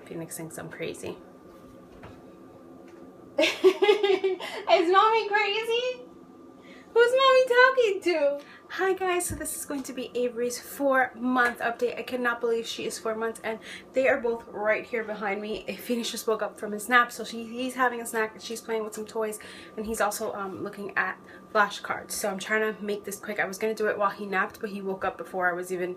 Phoenix thinks I'm crazy. Is mommy crazy? Who's mommy talking to? Hi guys, so this is going to be Avery's 4-month update. I cannot believe she is 4 months and they are both right here behind me. Phoenix just woke up from his nap, so he's having a snack and she's playing with some toys, and he's also looking at flashcards. So I'm trying to make this quick. I was going to do it while he napped, but he woke up before I was even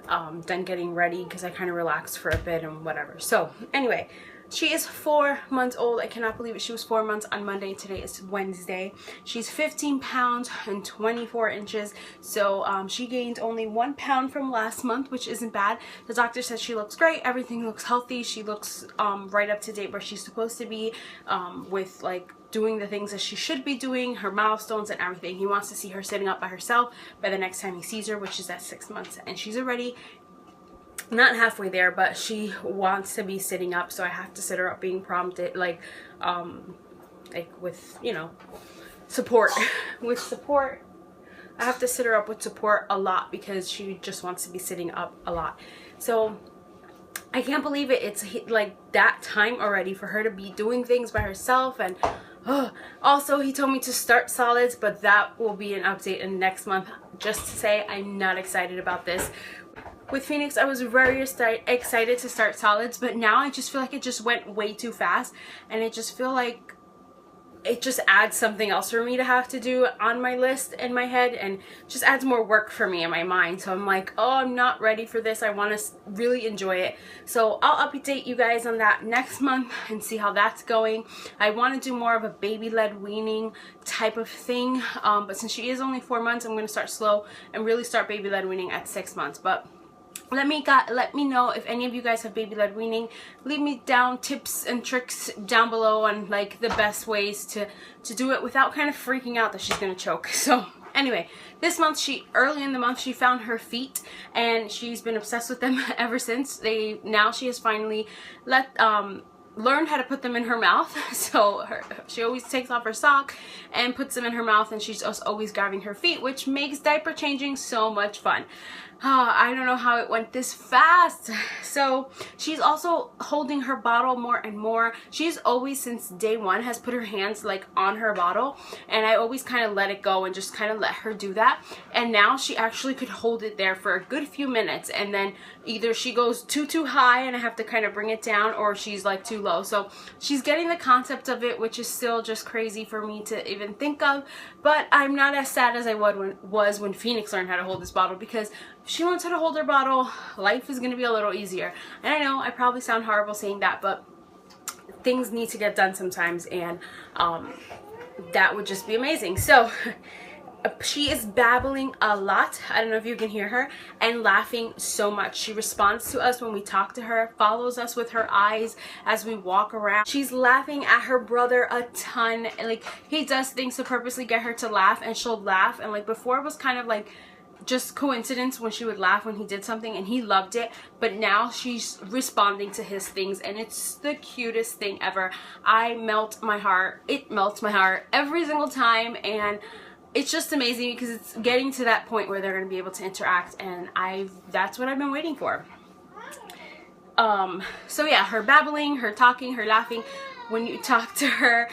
done getting ready because I kind of relaxed for a bit and whatever. So anyway, she is 4 months old. I cannot believe it. She was 4 months on Monday. Today is Wednesday. She's 15 pounds and 24 inches. So she gained only 1 pound from last month, which isn't bad. The doctor says she looks great. Everything looks healthy. She looks right up to date where she's supposed to be, with like doing the things that she should be doing, her milestones and everything. He wants to see her sitting up by herself by the next time he sees her, which is at 6 months. And she's already not halfway there, but she wants to be sitting up, so I have to sit her up being prompted, like with, you know, support. With support, I have to sit her up with support a lot because she just wants to be sitting up a lot. So I can't believe it. It's like that time already for her to be doing things by herself. And also he told me to start solids, but that will be an update in next month. Just to say, I'm not excited about this. With Phoenix, I was very excited to start solids, but now I just feel like it just went way too fast, and I just feel like it just adds something else for me to have to do on my list in my head, and just adds more work for me in my mind. So I'm like, oh, I'm not ready for this. I want to really enjoy it. So I'll update you guys on that next month and see how that's going. I want to do more of a baby-led weaning type of thing, but since she is only 4 months, I'm going to start slow and really start baby-led weaning at 6 months. But let me know if any of you guys have baby-led weaning. Leave me down tips and tricks down below on like the best ways to do it without kind of freaking out that she's gonna choke. So anyway, this month, early in the month, she found her feet and she's been obsessed with them ever since. Now she has finally learned how to put them in her mouth. So she always takes off her sock and puts them in her mouth, and she's just always grabbing her feet, which makes diaper changing so much fun. I don't know how it went this fast. So she's also holding her bottle more and more. She's always, since day one, has put her hands like on her bottle, and I always kind of let it go and just kind of let her do that. And now she actually could hold it there for a good few minutes, and then either she goes too high and I have to kind of bring it down, or she's like too low. So she's getting the concept of it, which is still just crazy for me to even think of. But I'm not as sad as I was when Phoenix learned how to hold this bottle, because if she learns how to hold her bottle, life is going to be a little easier. And I know I probably sound horrible saying that, but things need to get done sometimes, and that would just be amazing. So she is babbling a lot. I don't know if you can hear her, and laughing so much. She responds to us when we talk to her, follows us with her eyes as we walk around. She's laughing at her brother a ton. Like, he does things to purposely get her to laugh, and she'll laugh. And like before, it was kind of like just coincidence when she would laugh when he did something, and he loved it. But now she's responding to his things, and it's the cutest thing ever. I melt my heart. It melts my heart every single time, and it's just amazing because it's getting to that point where they're going to be able to interact, and that's what I've been waiting for. So yeah, her babbling, her talking, her laughing. When you talk to her,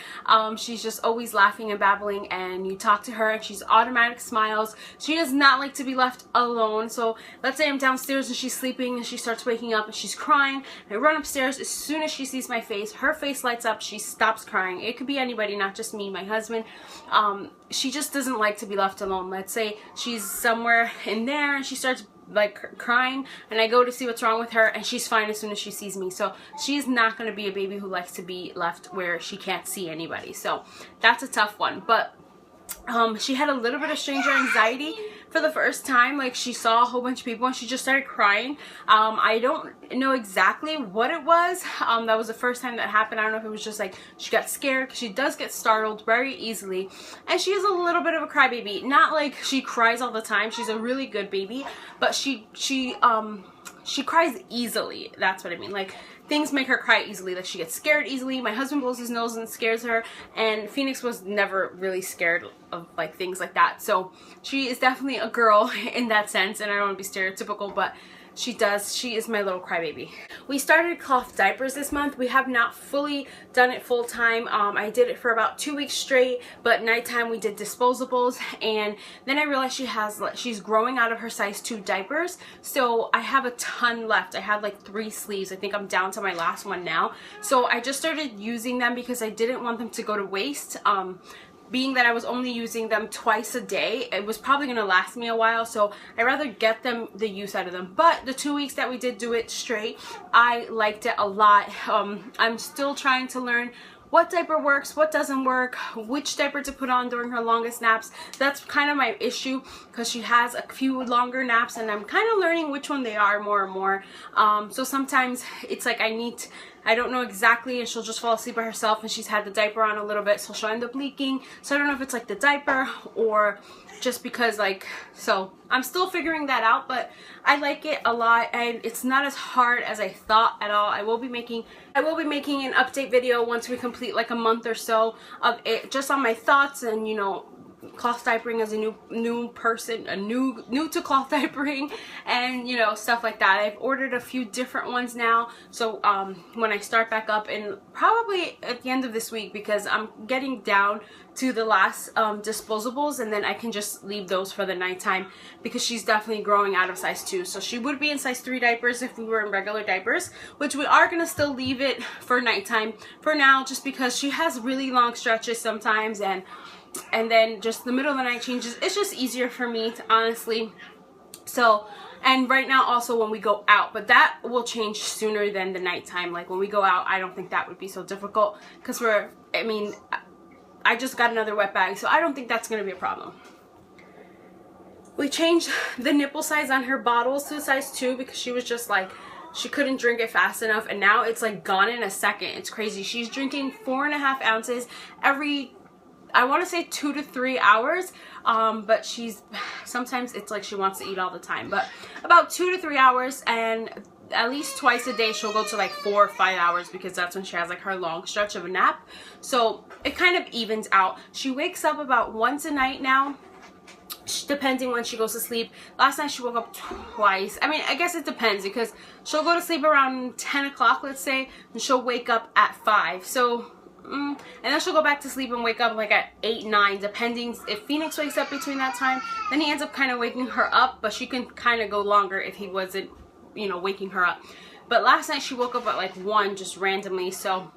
she's just always laughing and babbling, and you talk to her and she's automatic smiles. She does not like to be left alone. So let's say I'm downstairs and she's sleeping and she starts waking up and she's crying. I run upstairs. As soon as she sees my face, her face lights up. She stops crying. It could be anybody, not just me, my husband. She just doesn't like to be left alone. Let's say she's somewhere in there and she starts like crying, and I go to see what's wrong with her, and she's fine as soon as she sees me. So she's not going to be a baby who likes to be left where she can't see anybody. So that's a tough one. But she had a little bit of stranger anxiety for the first time. Like, she saw a whole bunch of people and she just started crying. I don't know exactly what it was. That was the first time that happened. I don't know if it was just like she got scared, because she does get startled very easily, and she is a little bit of a crybaby. Not like she cries all the time. She's a really good baby, but she cries easily. That's what I mean. Like, things make her cry easily. Like, she gets scared easily. My husband blows his nose and scares her, and Phoenix was never really scared of like things like that. So she is definitely a girl in that sense, and I don't want to be stereotypical, but she does. She is my little crybaby. We started cloth diapers this month. We have not fully done it full time. I did it for about 2 weeks straight, but nighttime we did disposables, and then I realized she's growing out of her size 2 diapers, so I have a ton left. I had like 3 sleeves. I think I'm down to my last one now. So I just started using them because I didn't want them to go to waste. Being that I was only using them twice a day, it was probably going to last me a while, so I'd rather get them the use out of them. But the 2 weeks that we did do it straight, I liked it a lot. I'm still trying to learn what diaper works, what doesn't work, which diaper to put on during her longest naps. That's kind of my issue, because she has a few longer naps and I'm kind of learning which one they are more and more. So sometimes it's like I don't know exactly, and she'll just fall asleep by herself, and she's had the diaper on a little bit, so she'll end up leaking. So I don't know if it's like the diaper or just because, like, so I'm still figuring that out, but I like it a lot, and it's not as hard as I thought at all. I will be making an update video once we complete like a month or so of it, just on my thoughts and, you know, cloth diapering as a new person, new to cloth diapering, and you know, stuff like that. I've ordered a few different ones now, so when I start back up, and probably at the end of this week, because I'm getting down to the last disposables, and then I can just leave those for the nighttime, because she's definitely growing out of size 2. So she would be in size 3 diapers if we were in regular diapers, which we are gonna still leave it for nighttime for now, just because she has really long stretches sometimes, and then just the middle of the night changes. It's just easier for me, honestly. So, and right now also when we go out, but that will change sooner than the nighttime. Like when we go out, I don't think that would be so difficult, because I just got another wet bag, so I don't think that's going to be a problem. We changed the nipple size on her bottles to size 2 because she was just like, she couldn't drink it fast enough, and now it's like gone in a second. It's crazy. She's drinking 4.5 ounces every, I want to say 2 to 3 hours, but sometimes it's like she wants to eat all the time, but about 2 to 3 hours, and at least twice a day she'll go to like 4 or 5 hours, because that's when she has like her long stretch of a nap. So it kind of evens out. She wakes up about once a night now, depending when she goes to sleep. Last night she woke up twice. I mean, I guess it depends, because she'll go to sleep around 10 o'clock, let's say, and she'll wake up at 5. So and then she'll go back to sleep and wake up like at 8, 9, depending if Phoenix wakes up between that time. Then he ends up kind of waking her up, but she can kind of go longer if he wasn't, you know, waking her up. But last night she woke up at like 1 just randomly. So,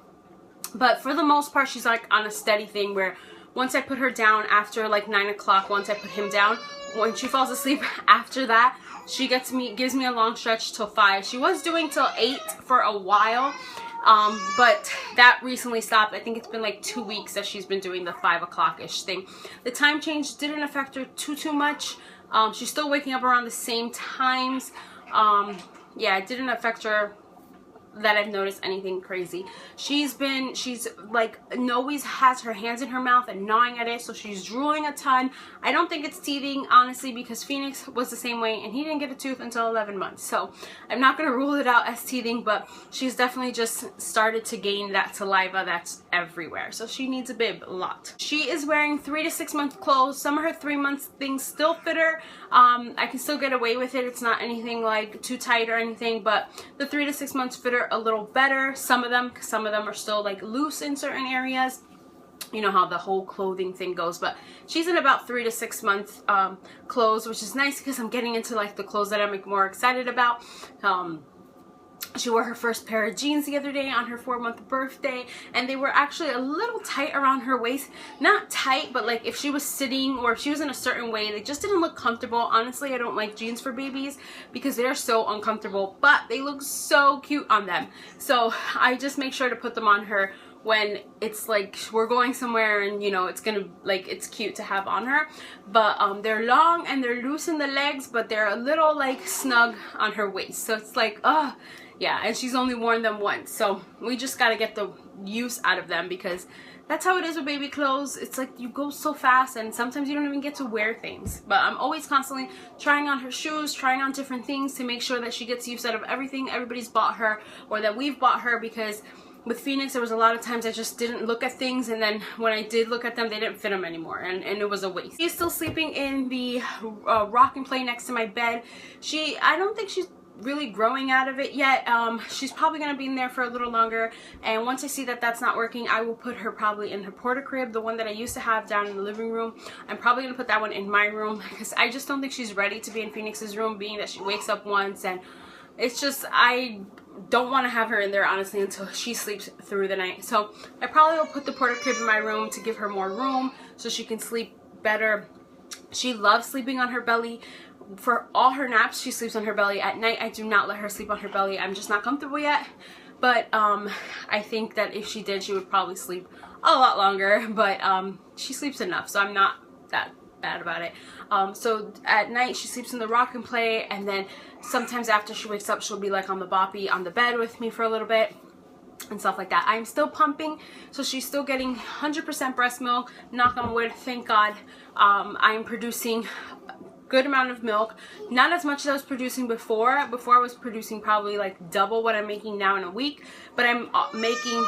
but for the most part, she's like on a steady thing where once I put her down after like 9 o'clock, once I put him down, when she falls asleep after that, she gives me a long stretch till 5. She was doing till 8 for a while. But that recently stopped. I think it's been like 2 weeks that she's been doing the 5 o'clock-ish thing. The time change didn't affect her too much. She's still waking up around the same times. Yeah, it didn't affect her that I've noticed anything crazy. She's like always has her hands in her mouth and gnawing at it, so she's drooling a ton. I don't think it's teething, honestly, because Phoenix was the same way and he didn't get a tooth until 11 months. So I'm not going to rule it out as teething, but she's definitely just started to gain that saliva that's everywhere. So she needs a bib a lot. She is wearing 3 to 6 month clothes. Some of her 3 month things still fit her. I can still get away with it. It's not anything like too tight or anything, but the 3 to 6 months fit her a little better. Some of them are still like loose in certain areas. You know how the whole clothing thing goes, but she's in about 3 to 6 month clothes, which is nice because I'm getting into like the clothes that I'm like more excited about. She wore her first pair of jeans the other day on her 4-month birthday, and they were actually a little tight around her waist. Not tight, but like if she was sitting or if she was in a certain way, they just didn't look comfortable. Honestly, I don't like jeans for babies because they're so uncomfortable, but they look so cute on them. So I just make sure to put them on her when it's like we're going somewhere and, you know, it's gonna, like, it's cute to have on her. But they're long and they're loose in the legs, but they're a little like snug on her waist. So it's like, oh yeah, and she's only worn them once, so we just gotta get the use out of them, because that's how it is with baby clothes. It's like you go so fast and sometimes you don't even get to wear things. But I'm always constantly trying on her shoes, trying on different things to make sure that she gets use out of everything everybody's bought her or that we've bought her, because with Phoenix there was a lot of times I just didn't look at things, and then when I did look at them they didn't fit them anymore, and it was a waste. She's still sleeping in the rock and play next to my bed. I don't think she's really growing out of it yet. She's probably going to be in there for a little longer, and once I see that that's not working, I will put her probably in her porta crib, the one that I used to have down in the living room. I'm probably going to put that one in my room because I just don't think she's ready to be in Phoenix's room, being that she wakes up once, and it's just, I don't want to have her in there honestly until she sleeps through the night. So I probably will put the porta crib in my room to give her more room so she can sleep better. She loves sleeping on her belly. For all her naps, she sleeps on her belly. At night, I do not let her sleep on her belly. I'm just not comfortable yet. But I think that if she did, she would probably sleep a lot longer. But she sleeps enough, so I'm not that bad about it. So at night, she sleeps in the rock and play. And then sometimes after she wakes up, she'll be like on the boppy on the bed with me for a little bit and stuff like that. I'm still pumping, so she's still getting 100% breast milk. Knock on wood, thank God. I'm producing good amount of milk, not as much as I was producing before. I was producing probably like double what I'm making now in a week, but I'm making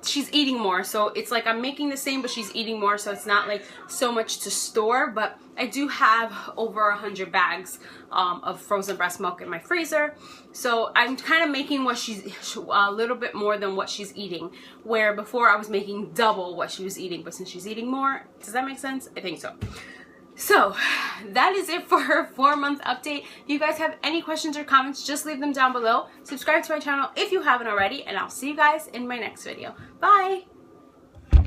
she's eating more, so it's like I'm making the same but she's eating more, so it's not like so much to store. But I do have over 100 bags of frozen breast milk in my freezer, so I'm kind of making what she's a little bit more than what she's eating, where before I was making double what she was eating. But since she's eating more, does that make sense? I think so. So that is it for her 4-month update. If you guys have any questions or comments, just leave them down below. Subscribe to my channel if you haven't already, and I'll see you guys in my next video. Bye!